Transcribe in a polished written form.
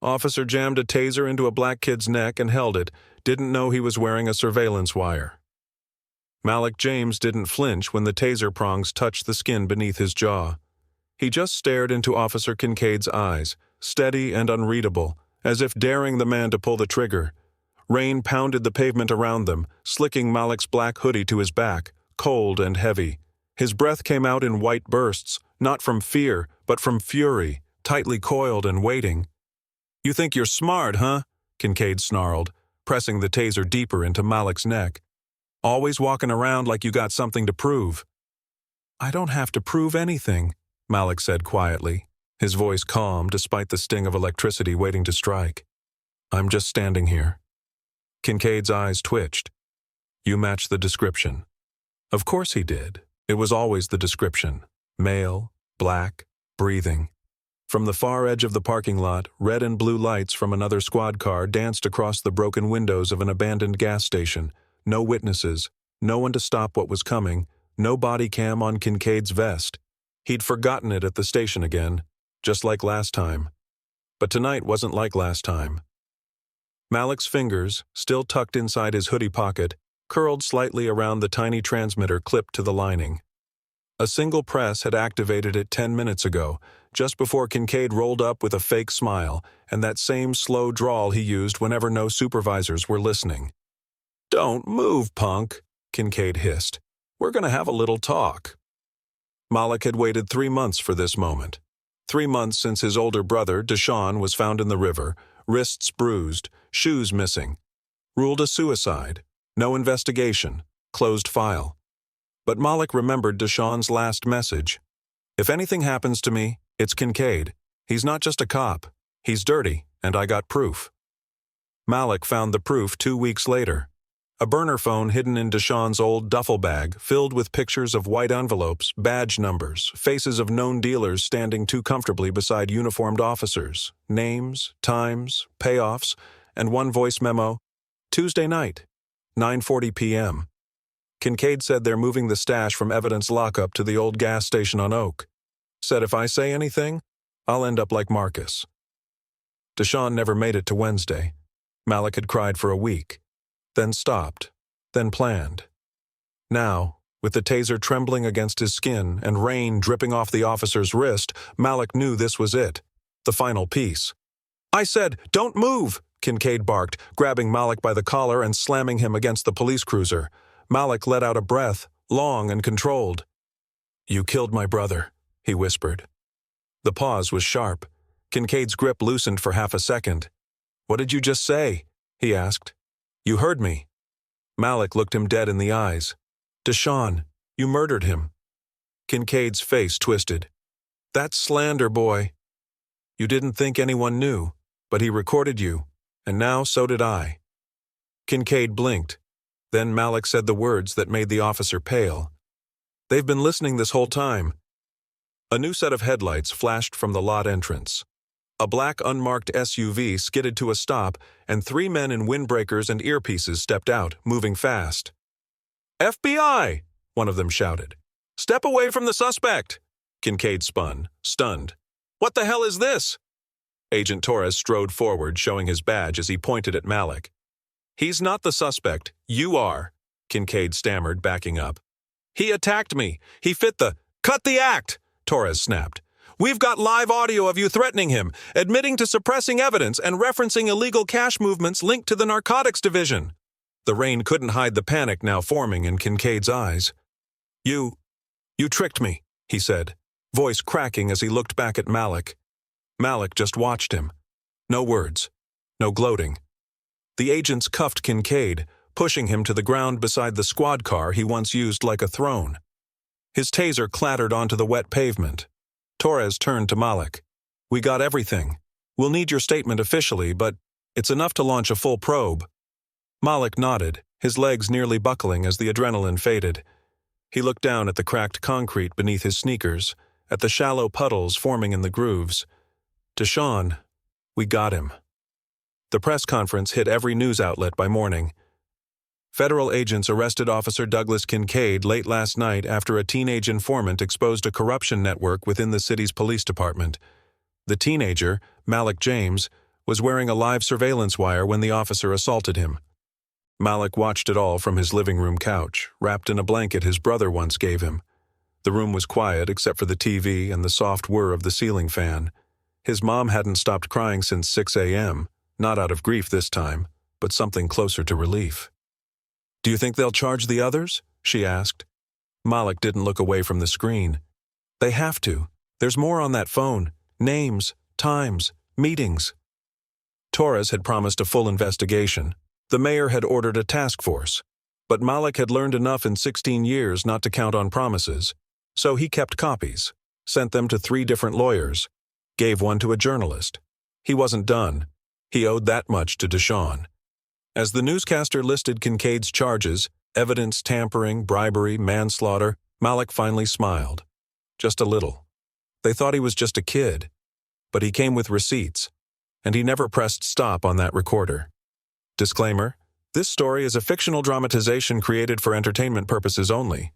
Officer jammed a taser into a black kid's neck and held it, didn't know he was wearing a surveillance wire. Malik James didn't flinch when the taser prongs touched the skin beneath his jaw. He just stared into Officer Kincaid's eyes, steady and unreadable, as if daring the man to pull the trigger. Rain pounded the pavement around them, slicking Malik's black hoodie to his back, cold and heavy. His breath came out in white bursts, not from fear, but from fury, tightly coiled and waiting. "You think you're smart, huh?" Kincaid snarled, pressing the taser deeper into Malik's neck. "Always walking around like you got something to prove." "I don't have to prove anything," Malik said quietly, his voice calm despite the sting of electricity waiting to strike. "I'm just standing here." Kincaid's eyes twitched. "You match the description." Of course he did. It was always the description. Male, black, breathing. From the far edge of the parking lot, red and blue lights from another squad car danced across the broken windows of an abandoned gas station. No witnesses, no one to stop what was coming, no body cam on Kincaid's vest. He'd forgotten it at the station again, just like last time. But tonight wasn't like last time. Malik's fingers, still tucked inside his hoodie pocket, curled slightly around the tiny transmitter clipped to the lining. A single press had activated it 10 minutes ago, just before Kincaid rolled up with a fake smile and that same slow drawl he used whenever no supervisors were listening. "Don't move, punk," Kincaid hissed. "We're going to have a little talk." Malik had waited 3 months for this moment. 3 months since his older brother, Deshaun, was found in the river, wrists bruised, shoes missing. Ruled a suicide. No investigation. Closed file. But Malik remembered Deshaun's last message. "If anything happens to me, it's Kincaid. He's not just a cop. He's dirty, and I got proof." Malik found the proof 2 weeks later. A burner phone hidden in Deshaun's old duffel bag, filled with pictures of white envelopes, badge numbers, faces of known dealers standing too comfortably beside uniformed officers, names, times, payoffs, and one voice memo, "Tuesday night, 9:40 p.m. Kincaid said they're moving the stash from evidence lockup to the old gas station on Oak. Said if I say anything, I'll end up like Marcus. Deshaun never made it to Wednesday. Malik had cried for a week, then stopped, then planned. Now, with the taser trembling against his skin and rain dripping off the officer's wrist, Malik knew this was it, the final piece. "I said, don't move!" Kincaid barked, grabbing Malik by the collar and slamming him against the police cruiser. Malik let out a breath, long and controlled. "You killed my brother," he whispered. The pause was sharp. Kincaid's grip loosened for half a second. "What did you just say?" he asked. "You heard me." Malik looked him dead in the eyes. "Deshaun, you murdered him." Kincaid's face twisted. "That's slander, boy. You didn't think anyone knew, but he recorded you, and now so did I." Kincaid blinked. Then Malik said the words that made the officer pale. "They've been listening this whole time." A new set of headlights flashed from the lot entrance. A black unmarked SUV skidded to a stop, and 3 men in windbreakers and earpieces stepped out, moving fast. "FBI!" one of them shouted. "Step away from the suspect!" Kincaid spun, stunned. "What the hell is this?" Agent Torres strode forward, showing his badge as he pointed at Malik. "He's not the suspect. You are," Kincaid stammered, backing up. "He attacked me. He fit the—" "Cut the act!" Torres snapped. "We've got live audio of you threatening him, admitting to suppressing evidence and referencing illegal cash movements linked to the narcotics division." The rain couldn't hide the panic now forming in Kincaid's eyes. You tricked me," he said, voice cracking as he looked back at Malik. Malik just watched him. No words. No gloating. The agents cuffed Kincaid, pushing him to the ground beside the squad car he once used like a throne. His taser clattered onto the wet pavement. Torres turned to Malik. "We got everything. We'll need your statement officially, but it's enough to launch a full probe." Malik nodded, his legs nearly buckling as the adrenaline faded. He looked down at the cracked concrete beneath his sneakers, at the shallow puddles forming in the grooves. "Deshaun, we got him." The press conference hit every news outlet by morning. Federal agents arrested Officer Douglas Kincaid late last night after a teenage informant exposed a corruption network within the city's police department. The teenager, Malik James, was wearing a live surveillance wire when the officer assaulted him. Malik watched it all from his living room couch, wrapped in a blanket his brother once gave him. The room was quiet except for the TV and the soft whir of the ceiling fan. His mom hadn't stopped crying since 6 a.m., not out of grief this time, but something closer to relief. "Do you think they'll charge the others?" she asked. Malik didn't look away from the screen. "They have to. There's more on that phone. Names, times, meetings." Torres had promised a full investigation. The mayor had ordered a task force. But Malik had learned enough in 16 years not to count on promises. So he kept copies, sent them to 3 different lawyers, gave one to a journalist. He wasn't done. He owed that much to Deshawn. As the newscaster listed Kincaid's charges, evidence tampering, bribery, manslaughter, Malik finally smiled. Just a little. They thought he was just a kid. But he came with receipts, and he never pressed stop on that recorder. Disclaimer: this story is a fictional dramatization created for entertainment purposes only.